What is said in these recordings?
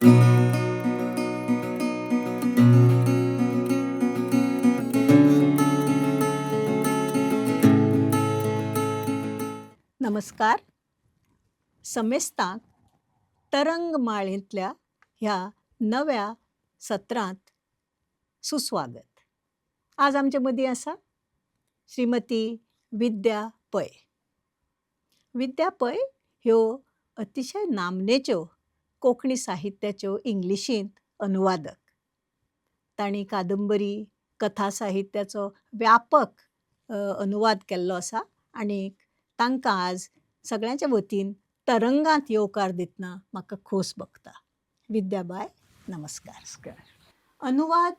नमस्कार. समेस्तांक तरंगमाळेंतल्या ह्या नव्या सत्रांत सुस्वागत. आज आमचे मदीं आसा श्रीमती विद्या पै. विद्या पै ह्यो अतिशय नामनेच्यो कोंकणी साहित्याच्यो इंग्लिशींत अनुवादक. तांणी कादंबरी, कथा साहित्याचो व्यापक अनुवाद केल्लो आसा आनीक तांकां आज सगळ्यांच्या वतीन तरंगांत येवकार दितना म्हाका खोस भोगता. विद्याबाय, नमस्कार. अनुवाद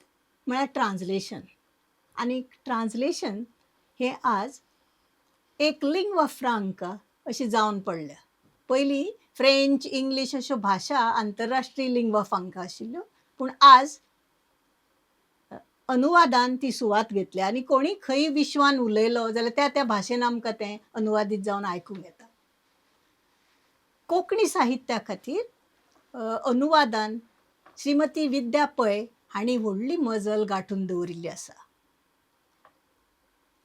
म्हळ्यार ट्रान्सलेशन आनी ट्रान्सलेशन हें आज एक लिंग्वा फ्रांका अशी जावन पडल्या. पयलीं फ्रेंच, इंग्लीश अश्यो भाशा आंतरराष्ट्रीय लिंग्वा फ्रांका आशिल्ल्यो, पूण आज अनुवादान ती सुवात घेतल्या आनी कोणी खंय विश्वान उलयलो जाल्यार त्या भाशेन आमकां तें अनुवादीत जावन आयकूंक येता. कोंकणी साहित्या खातीर अनुवादान श्रीमती विद्या पै हांणी व्हडली मजल गांठून दवरिल्ली आसा.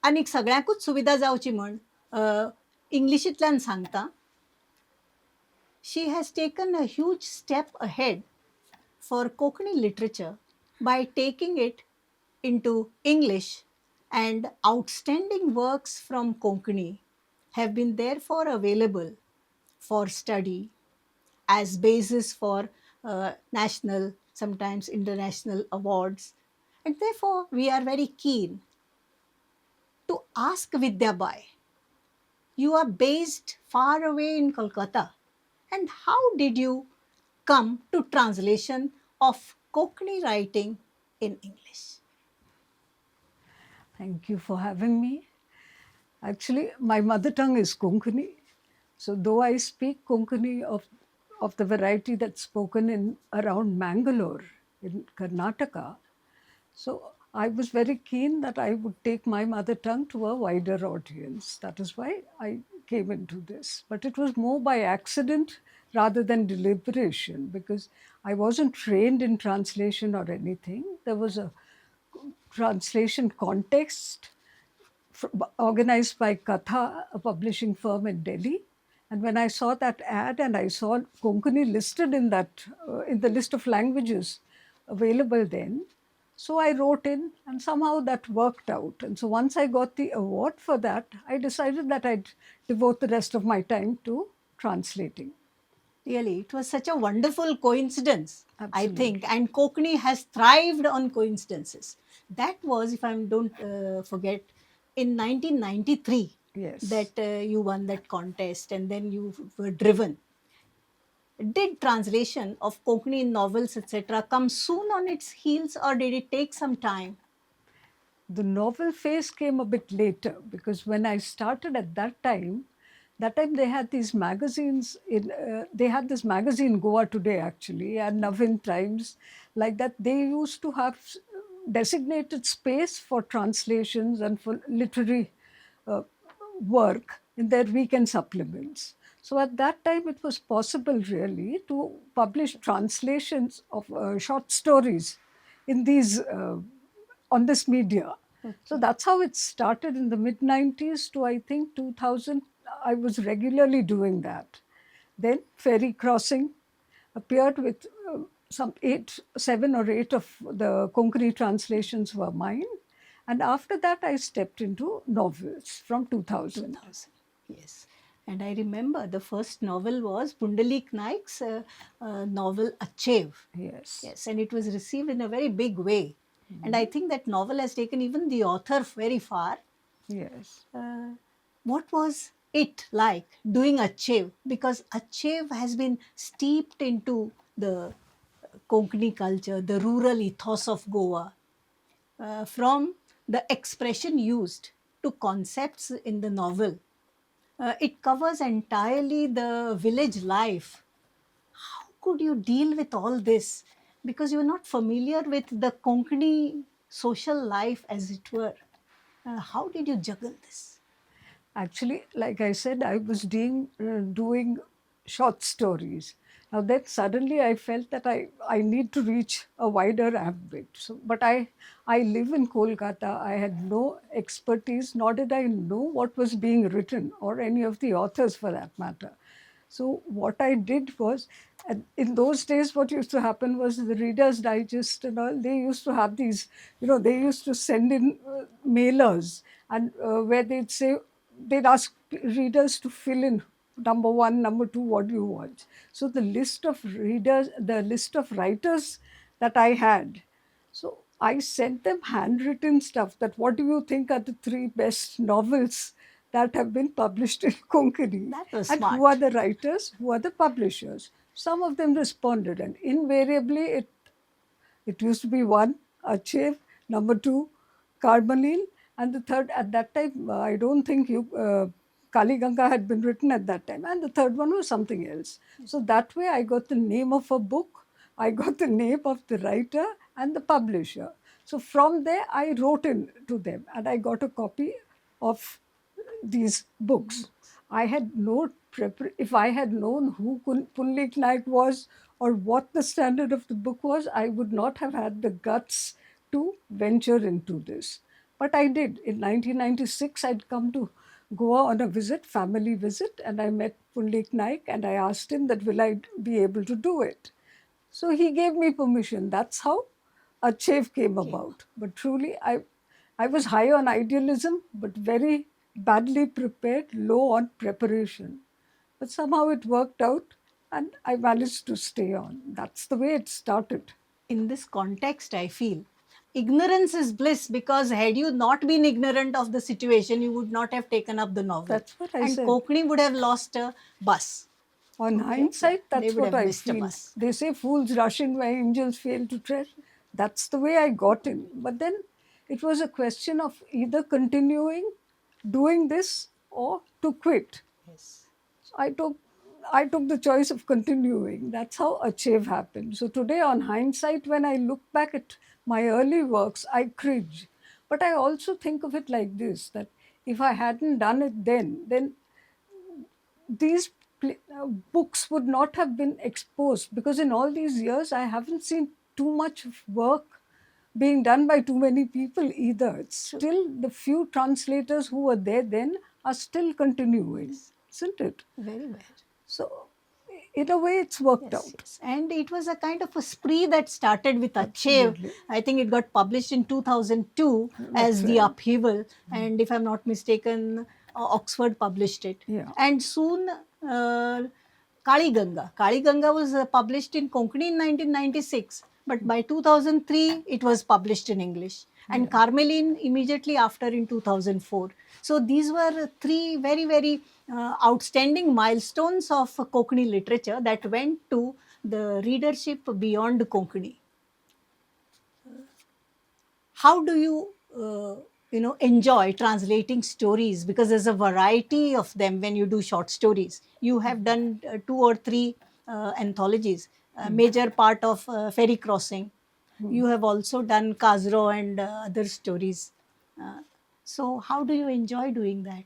आनीक सगळ्यांकूच सुविधा जावची म्हण इंग्लिशींतल्यान सांगता. She has taken a huge step ahead for Konkani literature by taking it into English, and outstanding works from Konkani have been therefore available for study as basis for national, sometimes international awards. And therefore, we are very keen to ask Vidya Bai, you are based far away in Kolkata, and how did you come to translation of Konkani writing in English? Thank you for having me. Actually, my mother tongue is Konkani. So though I speak Konkani of the variety that's spoken in around Mangalore in Karnataka, so I was very keen that I would take my mother tongue to a wider audience. That is why I came into this. But it was more by accident rather than deliberation, because I wasn't trained in translation or anything. There was a translation context organized by Katha, a publishing firm in Delhi. And when I saw that ad and I saw Konkani listed in that, in the list of languages available then, so I wrote in and somehow that worked out. And so once I got the award for that, I decided that I'd devote the rest of my time to translating. Really, it was such a wonderful coincidence, Absolutely. I think. And Konkani has thrived on coincidences. That was, if I don't forget, in 1993 Yes. that you won that contest and then you were driven. Did translation of Konkani novels, etc., come soon on its heels, or did it take some time? The novel phase came a bit later, because when I started at that time they had these magazines. They had this magazine, Goa Today, actually, and Navin Times, like that. They used to have designated space for translations and for literary work in their weekend supplements. So at that time, it was possible really to publish translations of short stories in these on this media. So that's how it started in the mid-90s to, I think, 2000. I was regularly doing that. Then Ferry Crossing appeared with some 7 or 8 of the Konkani translations were mine. And after that, I stepped into novels from 2000. Yes. And I remember the first novel was Pundalik Naik's novel Achev. Yes. Yes, and it was received in a very big way. And I think that novel has taken even the author very far. Yes. What was it like doing Achev? Because Achev has been steeped into the Konkani culture, the rural ethos of Goa, from the expression used to concepts in the novel. It covers entirely the village life. How could you deal with all this? Because you're not familiar with the Konkani social life, as it were. How did you juggle this? Actually, like I said, I was doing short stories. Now then suddenly I felt that I need to reach a wider ambit. So, but I live in Kolkata. I had no expertise, nor did I know what was being written or any of the authors for that matter. So what I did was, and in those days, what used to happen was the Reader's Digest and all, they used to have these, they used to send in mailers and where they'd say, they'd ask readers to fill in number one, number two, what do you want? So the list of readers, the list of writers that I had, so I sent them handwritten stuff that what do you think are the three best novels that have been published in Konkani? That was And smart. who are the writers? Who are the publishers? Some of them responded, and invariably it used to be one, Achev, number two, Carmelin, and the third, at that time, I don't think Kali Ganga had been written at that time, and the third one was something else. So that way I got the name of a book, I got the name of the writer and the publisher. So from there, I wrote in to them and I got a copy of these books. I had no if I had known who Punlik Naik was or what the standard of the book was, I would not have had the guts to venture into this. But I did. In 1996, I'd come to Goa on a visit, family visit, and I met Punlik Naik and I asked him that will I be able to do it. So he gave me permission. That's how Achev came about. But truly, I was high on idealism, but very badly prepared, low on preparation. But somehow it worked out and I managed to stay on. That's the way it started. In this context, I feel ignorance is bliss, because had you not been ignorant of the situation, you would not have taken up the novel. That's what I and said. Konkani would have lost a bus. On Okay. hindsight, They that's would what have I missed a feel. bus. They say fools rush in where angels fail to tread. That's the way I got in. But then it was a question of either continuing doing this or to quit. Yes. So I took the choice of continuing. That's how Achieve happened. So today, on hindsight, when I look back at my early works, I cringe. But I also think of it like this: that if I hadn't done it then these books would not have been exposed, because in all these years I haven't seen too much of work being done by too many people either. It's still the few translators who were there then are still continuing, isn't it? Very well. So in a way it's worked Yes, out. yes. And it was a kind of a spree that started with Achev. Absolutely. I think it got published in 2002 as The right. Upheaval. And if I'm not mistaken, Oxford published it. Yeah. And soon, Kali Ganga. Kali Ganga was published in Konkani in 1996. But by 2003, it was published in English. And Carmeline immediately after in 2004. So these were three very, very outstanding milestones of Konkani literature that went to the readership beyond Konkani. How do you enjoy translating stories? Because there's a variety of them when you do short stories. You have done two or three anthologies, a major part of Ferry Crossing. You have also done Kazro and other stories. Uh, so how do you enjoy doing that?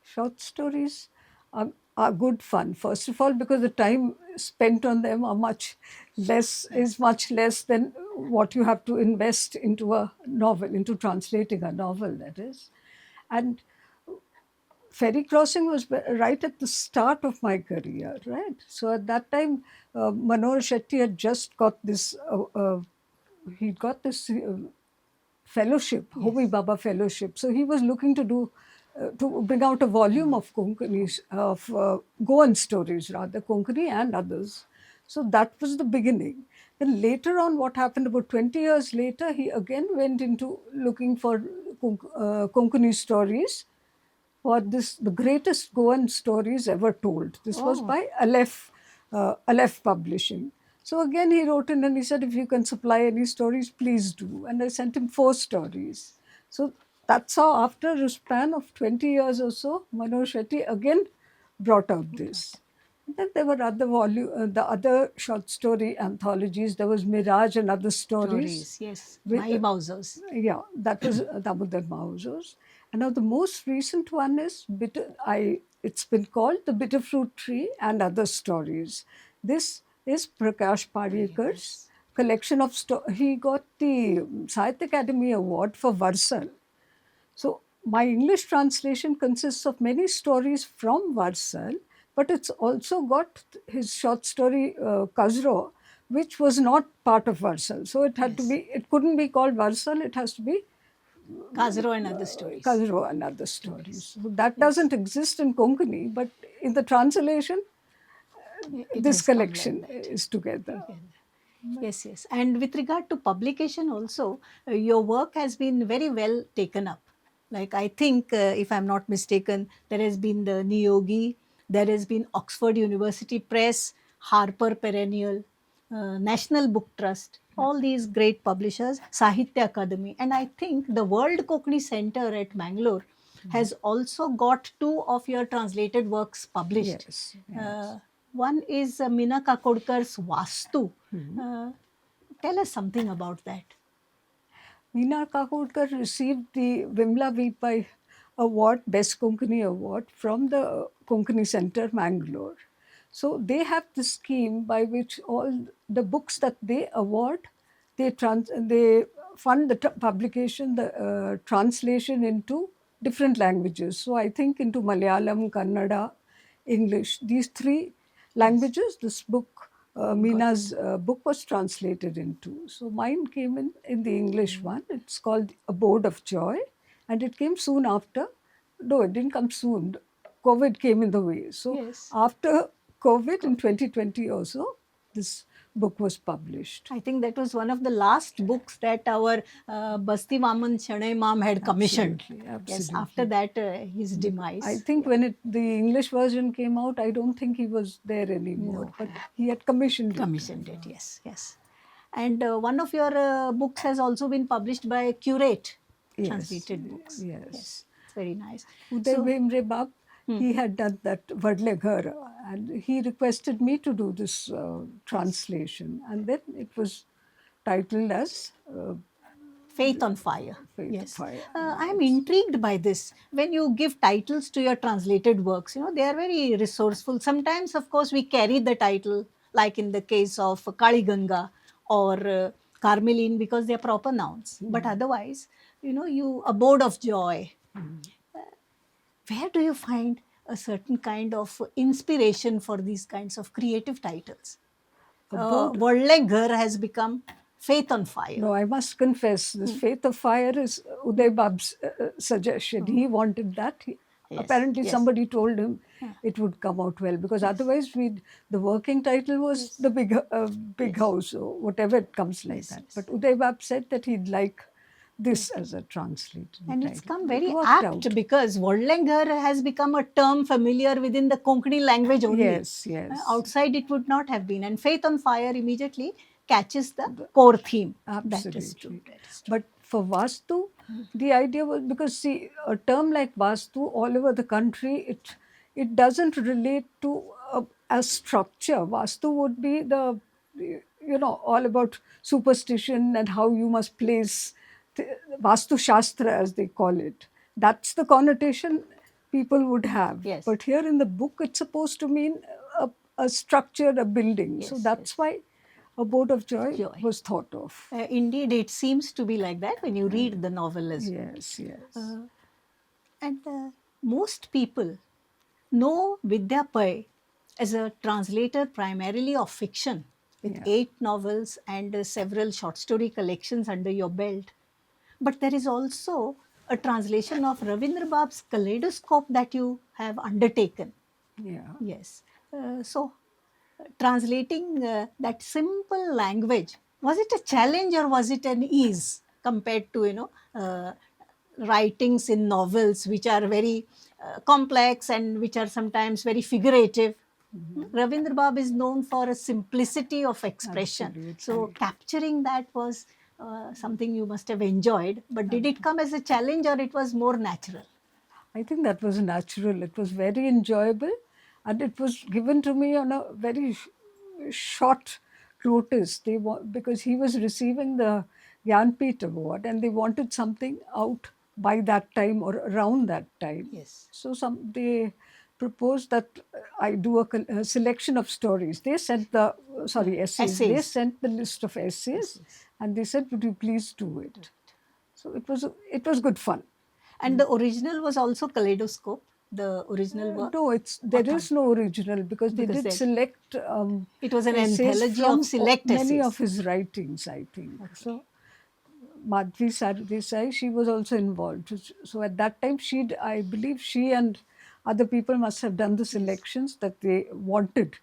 Short stories are good fun. First of all, because the time spent on them is much less than what you have to invest into a novel, into translating a novel, that is. And Ferry Crossing was right at the start of my career, right? So at that time, Manohar Shetty had just got this, he got this fellowship, Homi Baba fellowship. So he was looking to bring out a volume of Konkani, of Goan stories rather, Konkani and others. So that was the beginning. Then later on, what happened about 20 years later, he again went into looking for Konkani stories for the greatest Goan stories ever told. This was by Aleph Publishing. So again, he wrote in and he said, if you can supply any stories, please do. And I sent him 4 stories. So that's how, after a span of 20 years or so, Manohar Shetty again brought out this. And then there were the other short story anthologies. There was Mirage and Other Stories. Yes. With- My Mausers. Yeah, that was Damodar Mauzos. And now the most recent one is it's been called The Bitterfruit Tree and Other Stories. This is Prakash Paryekar's collection of he got the Sahitya Academy Award for Varsal. So my English translation consists of many stories from Varsal, but it's also got his short story Kazro, which was not part of Varsal. So it had to be, it couldn't be called Varsal, it has to be Kazro and other stories. Kazro and other stories. So that doesn't exist in Konkani, but in the translation, It this has come like collection that. is together. Yes, yes. And with regard to publication also, your work has been very well taken up. Like I think, if I'm not mistaken, there has been the Niyogi, there has been Oxford University Press, Harper Perennial, National Book Trust, all these great publishers, Sahitya Akademi. And I think the World Konkani Center at Mangalore has also got two of your translated works published. Yes, yes. One is Meena Kakodkar's Vastu. Tell us something about that. Meena Kakodkar received the Vimla Vipai Award, Best Konkani Award from the Konkani Center, Mangalore. So they have this scheme by which all the books that they award, they fund the publication, the translation into different languages. So I think into Malayalam, Kannada, English. These three languages, this book, Meena's book was translated into. So mine came in the English one. It's called Abode of Joy, and it came soon after. No, it didn't come soon. COVID came in the way. So Yes. after COVID in 2020 also, this book was published. I think that was one of the last books that our Basti Vaman Chanay Mam had commissioned. Absolutely, Yes, absolutely. after that, his demise. I think when the English version came out, I don't think he was there anymore, but he had commissioned it. Commissioned it, yes, yes. And one of your books has also been published by Curate, Yes, translated books. yes. It's very nice. Uday Bhimre Bab, he had done that Vadle Ghar, and he requested me to do this translation. And then it was titled as Faith on Fire. Faith on Yes. Fire. I am intrigued by this. When you give titles to your translated works, they are very resourceful. Sometimes, of course, we carry the title, like in the case of Kali Ganga or Carmeline, because they are proper nouns. But otherwise, you Abode of Joy. Where do you find a certain kind of inspiration for these kinds of creative titles? Vadle Ghar has become Faith on Fire. No, I must confess, this Faith of Fire is Uday Bab's suggestion. He wanted that. Yes, Apparently, yes. somebody told him it would come out well, because otherwise, the working title was the big house, or whatever it comes like that. But Uday Bab said that he'd like this as a translated And title. it's come It very worked apt out. because Vadle Ghar has become a term familiar within the Konkani language only. Yes, yes. Outside it would not have been. And Faith on Fire immediately catches the core theme. Absolutely. That is true. That is true. But for Vastu, the idea was, because see, a term like Vastu all over the country, it doesn't relate to a structure. Vastu would be all about superstition and how you must place Vastu Shastra, as they call it. That's the connotation people would have. Yes. But here in the book, it's supposed to mean a structure, a building. So Yes, that's why Abode of Joy was thought of. Indeed, it seems to be like that when you read the novel as well. Yes, yes. And most people know Vidya Pai as a translator primarily of fiction, with 8 novels and several short story collections under your belt. But there is also a translation of Ravindra Bab's Kaleidoscope that you have undertaken. Yeah. Yes. So, translating that simple language, was it a challenge or was it an ease compared to, writings in novels which are very complex and which are sometimes very figurative? Ravindra Bab is known for a simplicity of expression. Absolutely. So, capturing that was something you must have enjoyed. But did it come as a challenge or it was more natural? I think that was natural. It was very enjoyable, and it was given to me on a very short notice. Because he was receiving the Jnanpith Award, and they wanted something out by that time or around that time. Yes. So they proposed that I do a selection of stories. They sent the, essays. They Essays. sent the list of essays, and they said, "Would you please do it?" So it was good fun. And the original was also Kaleidoscope, the original work. No, there is no original because they Because did select it was an essays anthology from of select many essays. of his writings, I think. So Madhvi Desai, she was also involved. So at that time, I believe she and other people must have done the selections that they wanted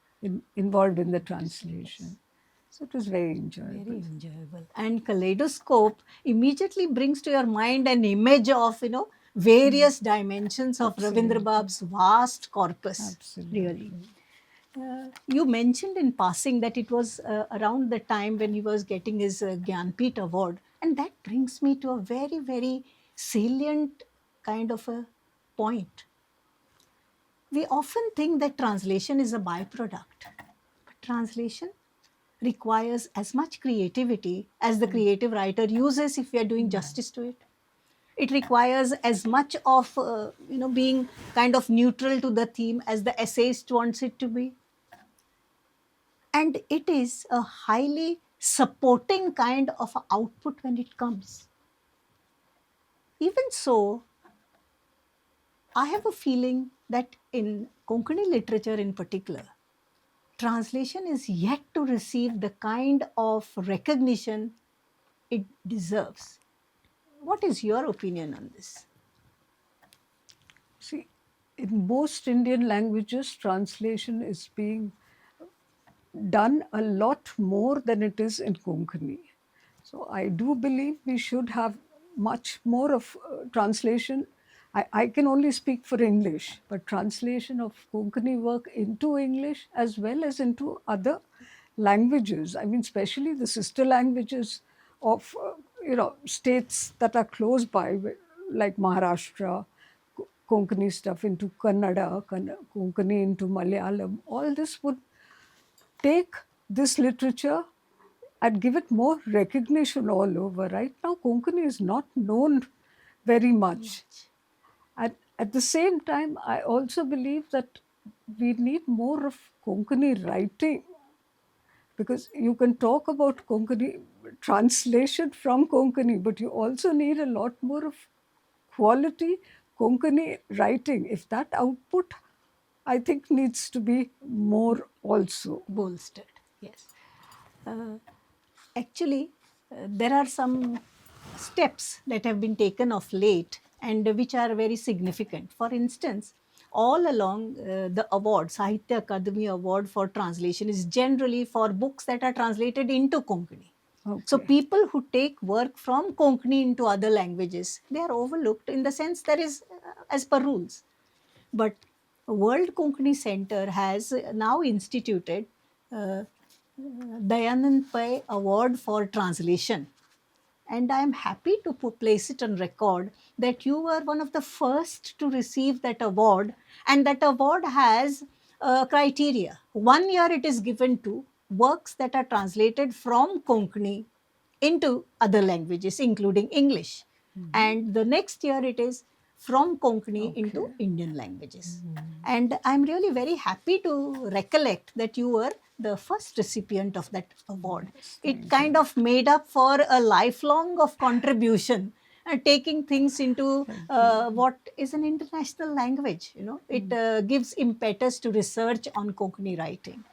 involved in the translation. So it was very enjoyable. Very enjoyable. And Kaleidoscope immediately brings to your mind an image of, various dimensions of Ravindra Bab's vast corpus. Absolutely. Really. You mentioned in passing that it was around the time when he was getting his Gyanpith award. And that brings me to a very, very salient kind of a point. We often think that translation is a byproduct, but translation requires as much creativity as the creative writer uses if we are doing justice to it. It requires as much of being kind of neutral to the theme as the essayist wants it to be. And it is a highly supporting kind of a output when it comes. Even so, I have a feeling that in Konkani literature in particular, translation is yet to receive the kind of recognition it deserves. What is your opinion on this? See, in most Indian languages, translation is being done a lot more than it is in Konkani. So I do believe we should have much more of translation. I can only speak for English, but translation of Konkani work into English as well as into other languages. I mean, especially the sister languages of states that are close by, like Maharashtra, Konkani stuff into Kannada, Konkani into Malayalam. All this would take this literature and give it more recognition all over. Right now, Konkani is not known very much. And at the same time, I also believe that we need more of Konkani writing, because you can talk about Konkani translation from Konkani, but you also need a lot more of quality Konkani writing. If that output, I think, needs to be more also. Bolstered, yes. Uh, Actually, there are some steps that have been taken of late and which are very significant. For instance, all along the award, Sahitya Akademi Award for translation is generally for books that are translated into Konkani. So Okay. people who take work from Konkani into other languages, they are overlooked in the sense there is as per rules. But World Konkani Center has now instituted Dayanand Pai Award for Translation. And I am happy to place it on record that you were one of the first to receive that award. And that award has criteria. 1 year it is given to works that are translated from Konkani into other languages, including English. And the next year it is from Konkani into Indian languages. And I'm really very happy to recollect that you were the first recipient of that award. It kind of made up for a lifelong of contribution, taking things into what is an international language. It gives impetus to research on Konkani writing.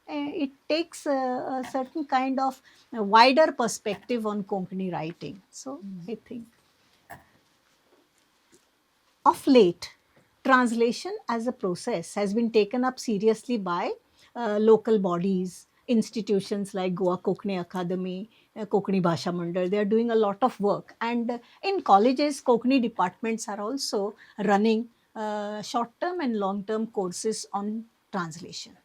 It takes a certain kind of wider perspective on Konkani writing. So I think of late, translation as a process has been taken up seriously by local bodies, institutions like Goa Konkani Akademi, Konkani Bhasha Mandal. They are doing a lot of work. And in colleges, Konkani departments are also running short-term and long-term courses on translation.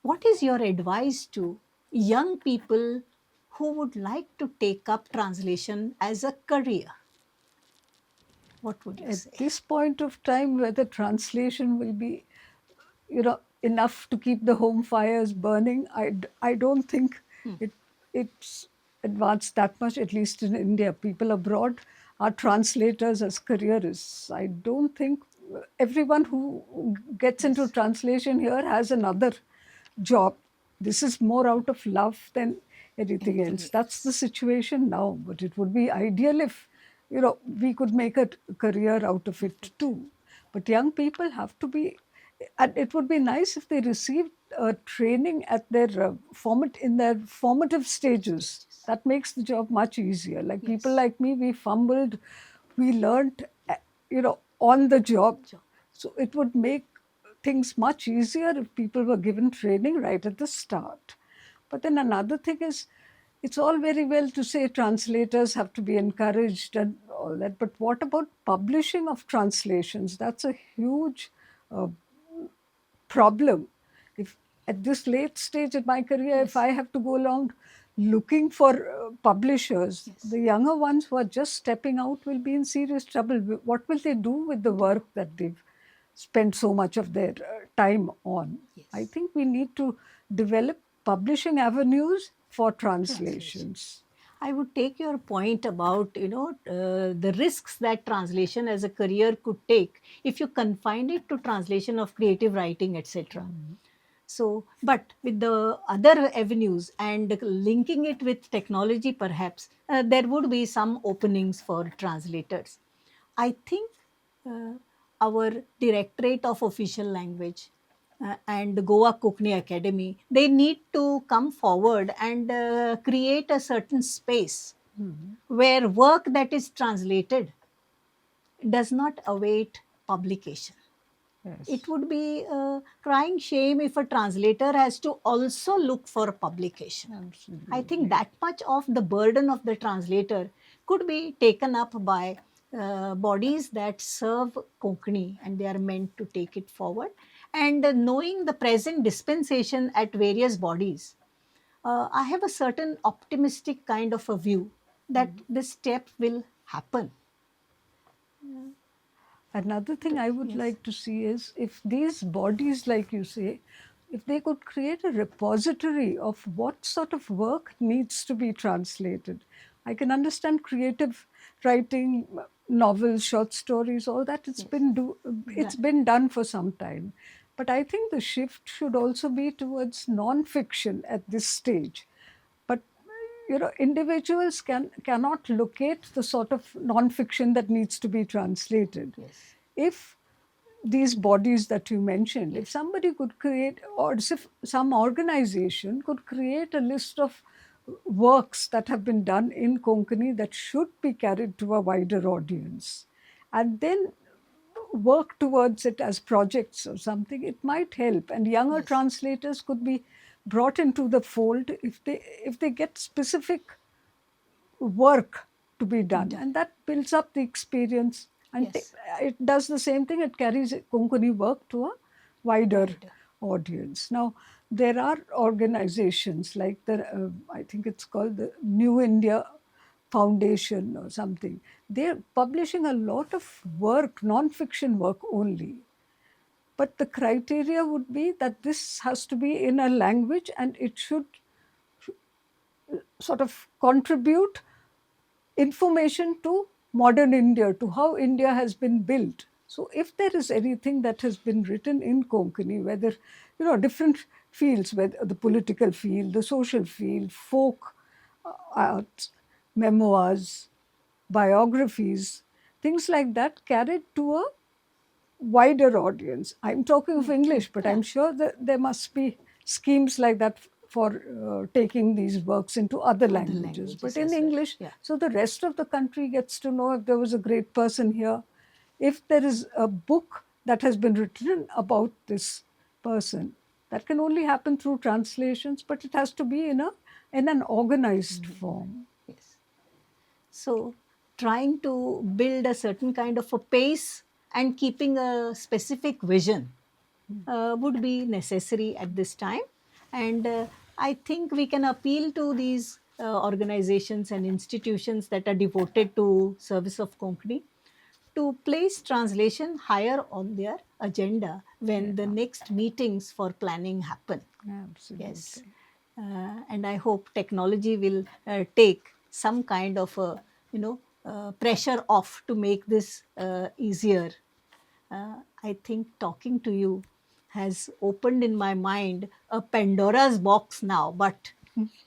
What is your advice to young people who would like to take up translation as a career? What would you At say? this point of time, whether translation will be, enough to keep the home fires burning, I don't think it's advanced that much, at least in India. People abroad are translators as careerists. I don't think everyone who gets into Yes. translation here has another job. This is more out of love than anything Anything else. That's the else. situation now. But it would be ideal if, we could make a career out of it too. But young people have to be, and it would be nice if they received training at their in their formative stages. Stages. That makes the job much easier. Like people Yes. like me, we fumbled, we learned, on the job. Job. So it would make things much easier if people were given training right at the start. But then another thing is, it's all very well to say translators have to be encouraged and all that, but what about publishing of translations? That's a huge uh, problem. If at this late stage in my career, if Yes. I have to go along looking for publishers, Yes. the younger ones who are just stepping out will be in serious trouble. What will they do with the work that they've spent so much of their time on? I Yes. think we need to develop publishing avenues for Translation. translations. I would take your point about the risks that translation as a career could take if you confine it to translation of creative writing, etc. So, but with the other avenues and linking it with technology, perhaps there would be some openings for translators. I think uh, our Directorate of Official Language and Goa Kokni Academy, they need to come forward and create a certain space where work that is translated does not await publication. It Yes, would be a crying shame if a translator has to also look for publication. I think absolutely. that much of the burden of the translator could be taken up by bodies that serve Konkani, and they are meant to take it forward. And knowing the present dispensation at various bodies, I have a certain optimistic kind of a view that this step will happen. Another thing I would Yes. like to see is if these bodies, like you say, if they could create a repository of what sort of work needs to be translated. I can understand creative writing, novels, short stories, all that. Yes. It's Done. been done for some time. But I think the shift should also be towards non-fiction at this stage. But individuals cannot locate the sort of non-fiction that needs to be translated. Yes. If these bodies that you mentioned, if Yes. somebody could create, or if some organization could create a list of works that have been done in Konkani that should be carried to a wider audience, and then work towards it as projects or something, it might help. And younger Yes. translators could be brought into the fold if they get specific work to be done, Done. and that builds up the experience, and Yes. it does the same thing. It carries Konkani work to a wider Wider. audience. Now there are organizations like I think it's called the New India Foundation or something. They're publishing a lot of work, non-fiction work only, but the criteria would be that this has to be in a language and it should sort of contribute information to modern India, to how India has been built. So, if there is anything that has been written in Konkani, whether different fields, whether the political field, the social field, folk arts, memoirs, biographies, things like that, carried to a wider audience. I'm talking of English, but Yeah. I'm sure that there must be schemes like that for taking these works into other Other languages, but languages in as well. English, Yeah. so the rest of the country gets to know if there was a great person here, if there is a book that has been written about this person. That can only happen through translations, but it has to be in an organized form. Yes. So, trying to build a certain kind of a pace and keeping a specific vision would be necessary at this time. And I think we can appeal to these organizations and institutions that are devoted to service of Konkani to place translation higher on their agenda when the Yeah, next meetings for planning happen. Yes. absolutely. And I hope technology will take some kind of a, pressure off to make this easier I think talking to you has opened in my mind a Pandora's box now, but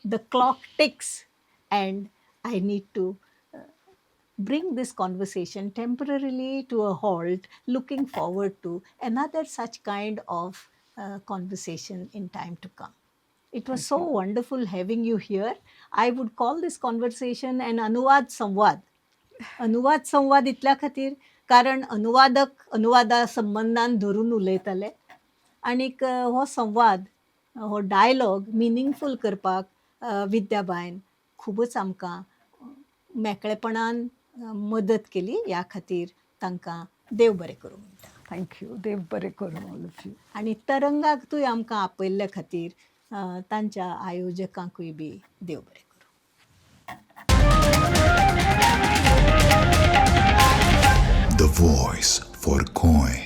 the clock ticks and I need to bring this conversation temporarily to a halt, looking forward to another such kind of conversation in time to come. It was so wonderful having you here. I would call this conversation an अनुवाद संवाद. अनुवाद संवाद इतल्या खातीर कारण अनुवादक अनुवादा संबंधान धरून उलयताले आनीक हो संवाद हो डायलॉग मिनींगफूल करपाक विद्याबायन खूबच आमकां मेकळेपणान मदत केली. ह्या खातीर तांकां देव बरें करूं म्हणटा. थँक्यू. देव बरें करूं ऑल ऑफ यू. आनी तरंगाकूय आमकां आपयल्ल्या खातीर तांच्या आयोजकांकूय बी देव बरें करूं. The voice for Koi.